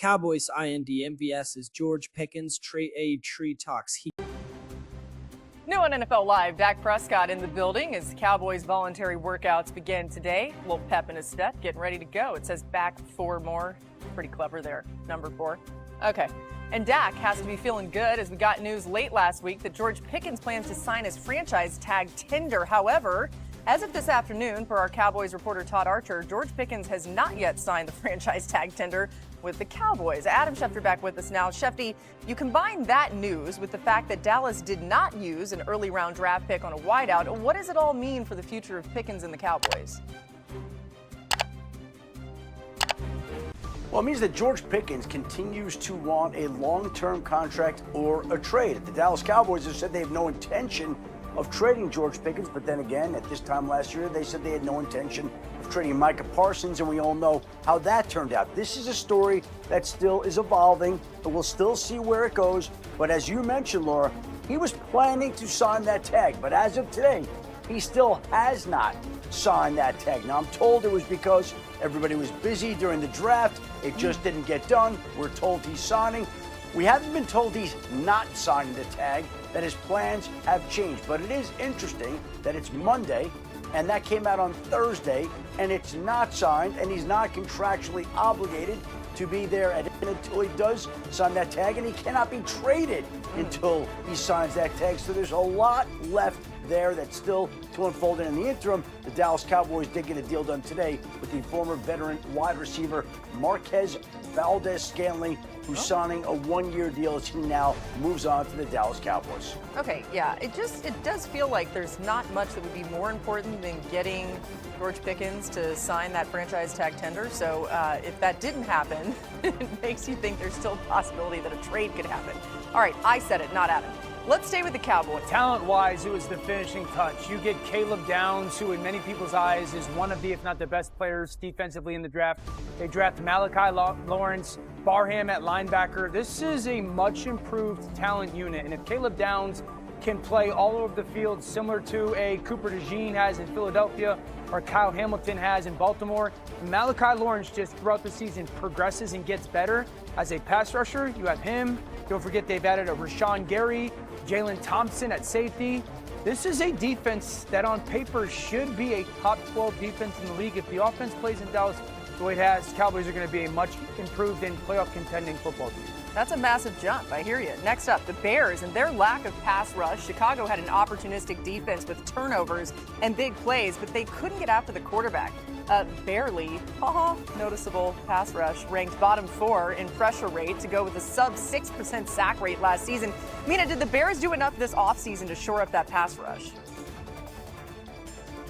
Cowboys IND MVS is George Pickens, trade talks. New on NFL Live, Dak Prescott in the building as Cowboys voluntary workouts begin today. A little pep in his step, getting ready to go. It says back 4 more. Pretty clever there, number 4. Okay. And Dak has to be feeling good as we got news late last week that George Pickens plans to sign his franchise tag tender. However, as of this afternoon, for our Cowboys reporter Todd Archer, George Pickens has not yet signed the franchise tag tender with the Cowboys. Adam Schefter back with us now. Shefty, you combine that news with the fact that Dallas did not use an early round draft pick on a wideout. What does it all mean for the future of Pickens and the Cowboys? Well, it means that George Pickens continues to want a long-term contract or a trade. The Dallas Cowboys have said they have no intention of trading George Pickens, but then again, at this time last year, they said they had no intention of trading Micah Parsons, and we all know how that turned out. This is a story that still is evolving, but we'll still see where it goes. But as you mentioned, Laura, he was planning to sign that tag, but as of today, he still has not signed that tag. Now, I'm told it was because everybody was busy during the draft. It just didn't get done. We're told he's signing. We haven't been told he's not signing the tag, that his plans have changed. But it is interesting that it's Monday, and that came out on Thursday, and it's not signed, and he's not contractually obligated to be there until he does sign that tag, and he cannot be traded until he signs that tag. So there's a lot left there that's still to unfold. And in the interim, the Dallas Cowboys did get a deal done today with the former veteran wide receiver Marquez Valdez-Scantling, who's signing a 1-year deal as he now moves on to the Dallas Cowboys. Okay, yeah, it does feel like there's not much that would be more important than getting George Pickens to sign that franchise tag tender. So if that didn't happen, it makes you think there's still a possibility that a trade could happen. All right, I said it, not Adam. Let's stay with the Cowboys. Talent-wise, it was the finishing touch. You get Caleb Downs, who in many people's eyes is one of the, if not the best players defensively in the draft. They draft Malachi Lawrence, Barham at linebacker. This is a much improved talent unit. And if Caleb Downs can play all over the field similar to a Cooper DeJean has in Philadelphia or Kyle Hamilton has in Baltimore, Malachi Lawrence just throughout the season progresses and gets better as a pass rusher. You have him. Don't forget they've added a Rashawn Gary, Jalen Thompson at safety. This is a defense that on paper should be a top 12 defense in the league. If the offense plays in Dallas the way it has, Cowboys are going to be a much improved and playoff contending football team. That's a massive jump. I hear you. Next up, the Bears and their lack of pass rush. Chicago had an opportunistic defense with turnovers and big plays, but they couldn't get after the quarterback. Barely noticeable pass rush, ranked bottom 4 in pressure rate to go with a sub 6% sack rate last season. Mina, did the Bears do enough this offseason to shore up that pass rush?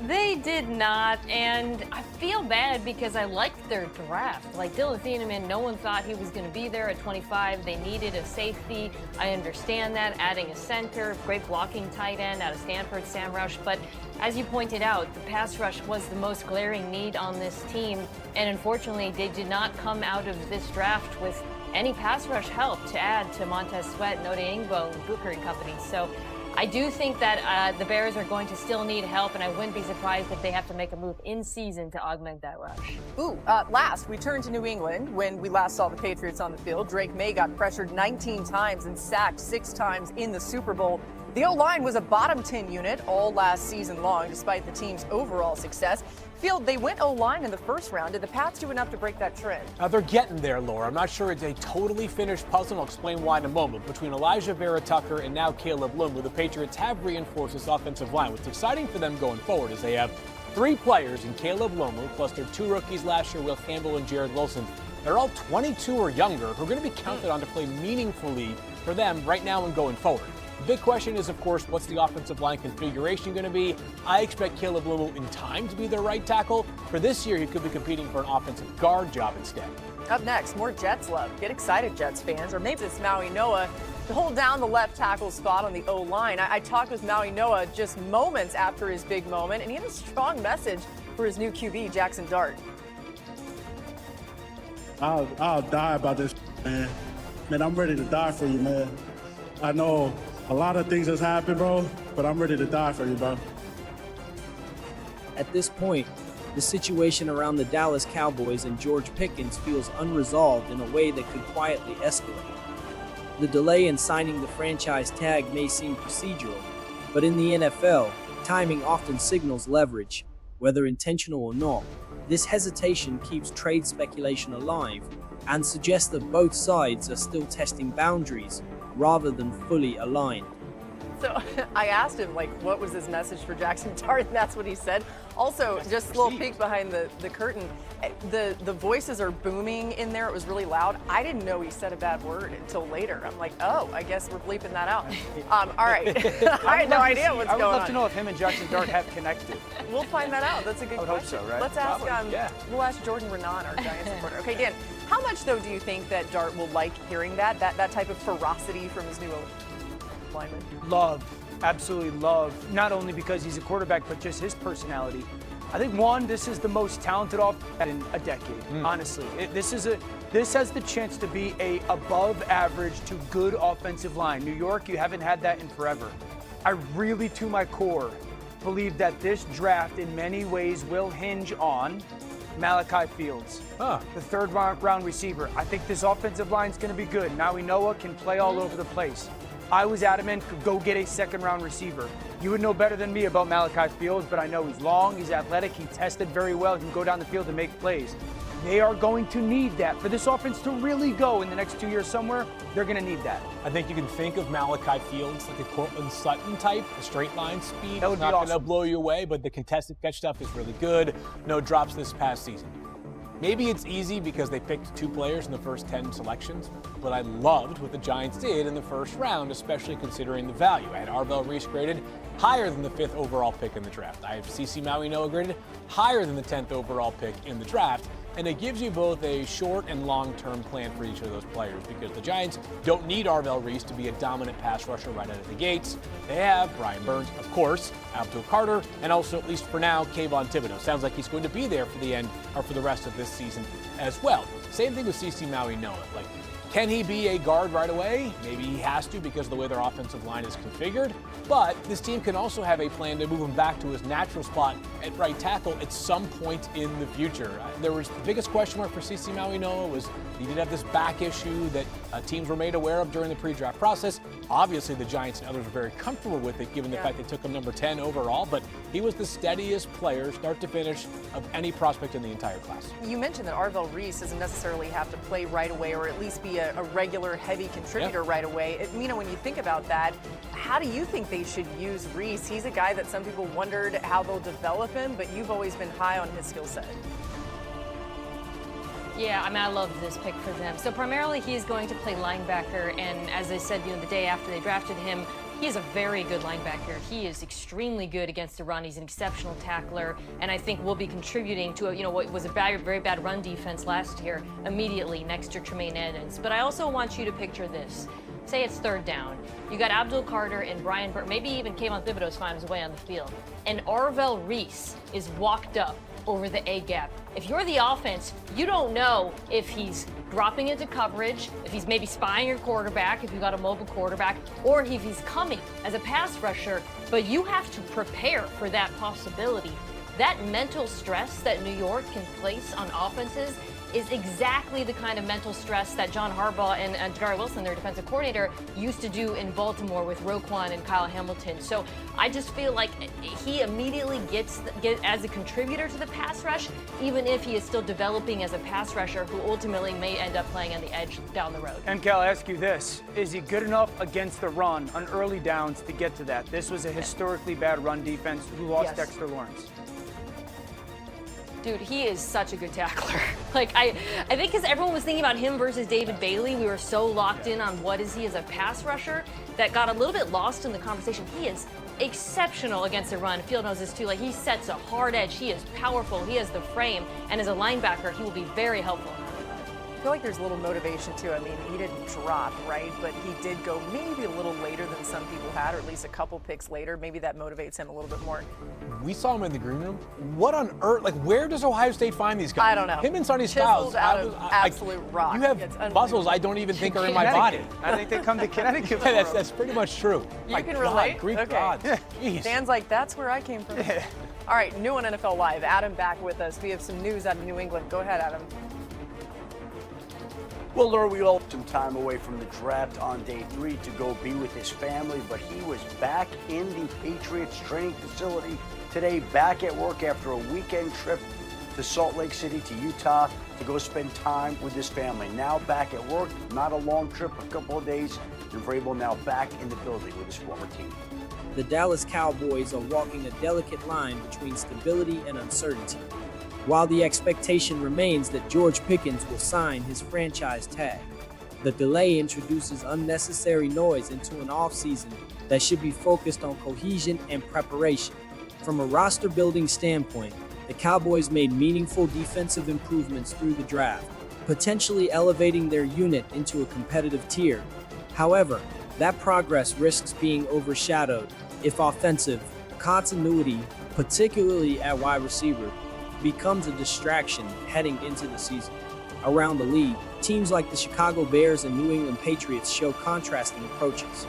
They did not, and I feel bad because I liked their draft. Like Dylan Thieneman, no one thought he was going to be there at 25. They needed a safety. I understand that. Adding a center, great blocking tight end out of Stanford, Sam Rush. But as you pointed out, the pass rush was the most glaring need on this team. And unfortunately, they did not come out of this draft with any pass rush help to add to Montez Sweat, Note Ingbo, and Booker and company. So I do think that the Bears are going to still need help, and I wouldn't be surprised if they have to make a move in season to augment that rush. Last, we turned to New England when we last saw the Patriots on the field. Drake May got pressured 19 times and sacked 6 times in the Super Bowl. The O-line was a bottom 10 unit all last season long, despite the team's overall success. Field, they went O-line in the first round. Did the Pats do enough to break that trend? They're getting there, Laura. I'm not sure it's a totally finished puzzle, and I'll explain why in a moment. Between Elijah Vera-Tucker and now Caleb Lindley, the Patriots have reinforced this offensive line. What's exciting for them going forward is they have 3 players in Caleb Lindley, plus their 2 rookies last year, Will Campbell and Jared Wilson. They're all 22 or younger, who are going to be counted on to play meaningfully for them right now and going forward. The big question is, of course, what's the offensive line configuration going to be? I expect Caleb Lindley in time to be their right tackle. For this year, he could be competing for an offensive guard job instead. Up next, more Jets love. Get excited, Jets fans. Or maybe it's Maui Noah to hold down the left tackle spot on the O-line. I talked with Maui Noah just moments after his big moment, and he had a strong message for his new QB, Jackson Dart. I'll die about this, man. Man, I'm ready to die for you, man. I know a lot of things has happened, bro, but I'm ready to die for you, bro. At this point, The situation around the Dallas Cowboys and George Pickens feels unresolved in a way that could quietly escalate. The delay in signing the franchise tag may seem procedural, but in the NFL, timing often signals leverage, whether intentional or not. This hesitation keeps trade speculation alive and suggests that both sides are still testing boundaries rather than fully aligned. So I asked him, like, what was his message for Jackson Dart, and that's what he said. Also, just a little peek behind the curtain, the voices are booming in there. It was really loud. I didn't know he said a bad word until later. I'm like, oh, I guess we're bleeping that out. All right. I had no idea what's going on. I would love to know if him and Jackson Dart have connected. We'll find that out. That's a good question. I would hope so, right? Let's ask, we'll ask Jordan Renan, our Giants reporter. Okay, Dan, how much, though, do you think that Dart will like hearing that type of ferocity from his new lineman? Love, absolutely love, not only because he's a quarterback, but just his personality. I think, one, this is the most talented offense in a decade, honestly. This has the chance to be a above average to good offensive line. New York, you haven't had that in forever. I really, to my core, believe that this draft in many ways will hinge on Malachi Fields, the third round receiver. I think this offensive line is going to be good. Maui Noah can play all over the place. I was adamant, go get a second-round receiver. You would know better than me about Malachi Fields, but I know he's long, he's athletic, he tested very well, he can go down the field and make plays. They are going to need that. For this offense to really go in the next 2 years somewhere, they're going to need that. I think you can think of Malachi Fields like a Cortland Sutton type, a straight line speed. That would be not awesome. going to blow you away, but the contested catch stuff is really good. No drops this past season. Maybe it's easy because they picked 2 players in the first 10 selections, but I loved what the Giants did in the first round, especially considering the value. I had Arvell Reese graded higher than the 5th overall pick in the draft. I have CC Maui Noah graded higher than the 10th overall pick in the draft. And it gives you both a short and long-term plan for each of those players because the Giants don't need Arvell Reese to be a dominant pass rusher right out of the gates. They have Brian Burns, of course, Abdul Carter, and also, at least for now, Kayvon Thibodeau. Sounds like he's going to be there for the end or for the rest of this season as well. Same thing with CC Maui Noah. Like, can he be a guard right away? Maybe he has to because of the way their offensive line is configured. But this team can also have a plan to move him back to his natural spot at right tackle at some point in the future. There was the biggest question mark for CC Maui Noah was he did have this back issue that teams were made aware of during the pre-draft process. Obviously, the Giants and others were very comfortable with it given the fact they took him number 10 overall. But he was the steadiest player, start to finish, of any prospect in the entire class. You mentioned that Arvell Reese doesn't necessarily have to play right away or at least be a regular heavy contributor right away. When you think about that, how do you think they should use Reese? He's a guy that some people wondered how they'll develop him, but you've always been high on his skill set. Yeah, I love this pick for them. So primarily he's going to play linebacker, and as I said, the day after they drafted him, he is a very good linebacker. He is extremely good against the run. He's an exceptional tackler, and I think will be contributing to what was a very bad run defense last year immediately next to Tremaine Edmonds. But I also want you to picture this. Say it's third down. You got Abdul Carter and Brian Burns, maybe even Kayvon Thibodeau's found his way on the field. And Arvell Reese is walked up over the A-gap. If you're the offense, you don't know if he's dropping into coverage, if he's maybe spying your quarterback, if you got a mobile quarterback, or if he's coming as a pass rusher, but you have to prepare for that possibility. That mental stress that New York can place on offenses is exactly the kind of mental stress that John Harbaugh and Gary Wilson, their defensive coordinator, used to do in Baltimore with Roquan and Kyle Hamilton. So I just feel like he immediately gets as a contributor to the pass rush, even if he is still developing as a pass rusher who ultimately may end up playing on the edge down the road. And Cal, I'll ask you this. Is he good enough against the run on early downs to get to that? This was a historically bad run defense who lost Dexter Lawrence. Dude, he is such a good tackler. I think because everyone was thinking about him versus David Bailey, we were so locked in on what is he as a pass rusher that got a little bit lost in the conversation. He is exceptional against the run. Field knows this too. He sets a hard edge. He is powerful. He has the frame. And as a linebacker, he will be very helpful. I feel like there's a little motivation too. He didn't drop, right? But he did go maybe a little later than some people had, or at least a couple picks later. Maybe that motivates him a little bit more. We saw him in the green room. What on earth? Where does Ohio State find these guys? I don't know. Him and Sonny Styles. Out of absolute rock. You have muscles I don't even think are in my body. I think they come to Connecticut. Yeah, that's pretty much true. You can relate? Greek okay. gods. Jeez. Dan's like, that's where I came from. All right, new on NFL Live. Adam back with us. We have some news out of New England. Go ahead, Adam. Well, Laura, we all took some time away from the draft on day 3 to go be with his family, but he was back in the Patriots training facility today, back at work after a weekend trip to Salt Lake City to Utah to go spend time with his family. Now back at work, not a long trip, a couple of days, and Vrabel now back in the building with his former team. The Dallas Cowboys are walking a delicate line between stability and uncertainty. While the expectation remains that George Pickens will sign his franchise tag, the delay introduces unnecessary noise into an offseason that should be focused on cohesion and preparation. From a roster-building standpoint, the Cowboys made meaningful defensive improvements through the draft, potentially elevating their unit into a competitive tier. However, that progress risks being overshadowed if offensive continuity, particularly at wide receiver, becomes a distraction heading into the season. Around the league, teams like the Chicago Bears and New England Patriots show contrasting approaches.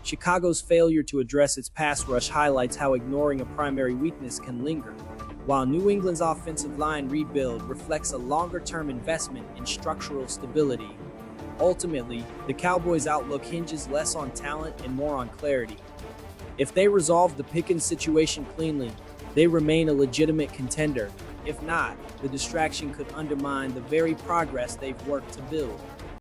Chicago's failure to address its pass rush highlights how ignoring a primary weakness can linger, while New England's offensive line rebuild reflects a longer-term investment in structural stability. Ultimately, the Cowboys' outlook hinges less on talent and more on clarity. If they resolve the Pickens situation cleanly, they remain a legitimate contender. If not, the distraction could undermine the very progress they've worked to build.